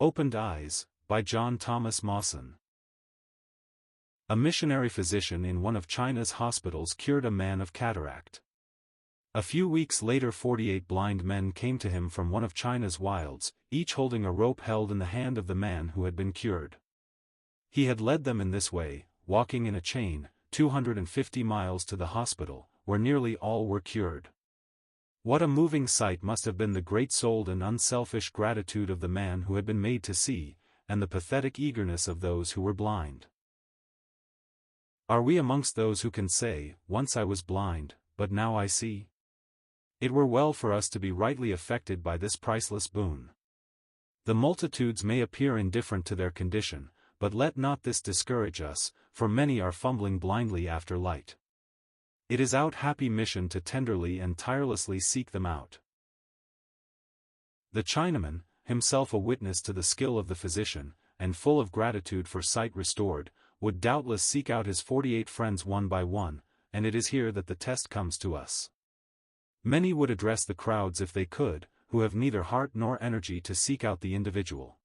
Opened Eyes, by John Thomas Mawson. A missionary physician in one of China's hospitals cured a man of cataract. A few weeks later 48 blind men came to him from one of China's wilds, each holding a rope held in the hand of the man who had been cured. He had led them in this way, walking in a chain, 250 miles to the hospital, where nearly all were cured. What a moving sight must have been the great-souled and unselfish gratitude of the man who had been made to see, and the pathetic eagerness of those who were blind. Are we amongst those who can say, "Once I was blind, but now I see"? It were well for us to be rightly affected by this priceless boon. The multitudes may appear indifferent to their condition, but let not this discourage us, for many are fumbling blindly after light. It is our happy mission to tenderly and tirelessly seek them out. The Chinaman, himself a witness to the skill of the physician, and full of gratitude for sight restored, would doubtless seek out his 48 friends one by one, and it is here that the test comes to us. Many would address the crowds if they could, who have neither heart nor energy to seek out the individual.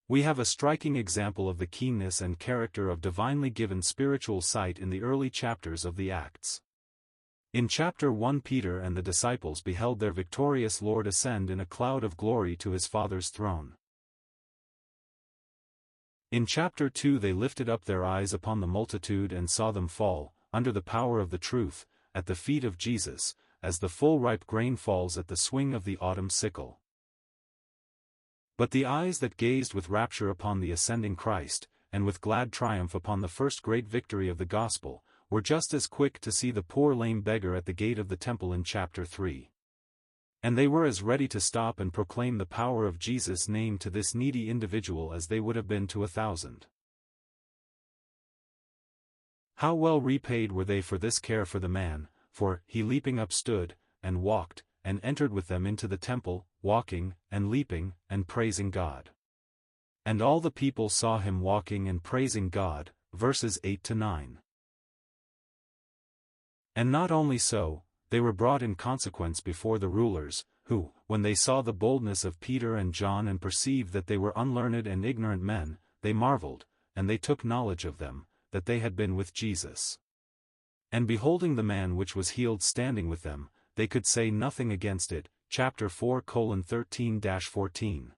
We have a striking example of the keenness and character of divinely given spiritual sight in the early chapters of the Acts. In chapter 1 Peter and the disciples beheld their victorious Lord ascend in a cloud of glory to his Father's throne. In chapter 2 they lifted up their eyes upon the multitude and saw them fall, under the power of the truth, at the feet of Jesus, as the full ripe grain falls at the swing of the autumn sickle. But the eyes that gazed with rapture upon the ascending Christ, and with glad triumph upon the first great victory of the gospel, were just as quick to see the poor lame beggar at the gate of the temple in chapter 3. And they were as ready to stop and proclaim the power of Jesus' name to this needy individual as they would have been to 1,000. How well repaid were they for this care for the man, for he leaping up stood, and walked, and entered with them into the temple, walking, and leaping, and praising God. And all the people saw him walking and praising God, verses 8-9. And not only so, they were brought in consequence before the rulers, who, when they saw the boldness of Peter and John and perceived that they were unlearned and ignorant men, they marveled, and they took knowledge of them, that they had been with Jesus. And beholding the man which was healed standing with them, they could say nothing against it. Chapter 4:13-14.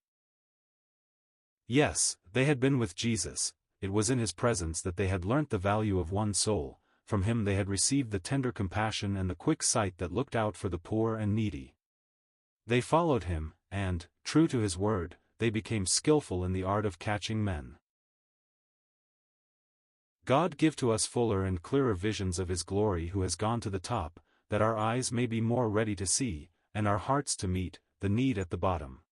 Yes, they had been with Jesus, it was in his presence that they had learnt the value of one soul, from him they had received the tender compassion and the quick sight that looked out for the poor and needy. They followed him, and, true to his word, they became skillful in the art of catching men. God give to us fuller and clearer visions of his glory who has gone to the top, that our eyes may be more ready to see, and our hearts to meet, the need at the bottom.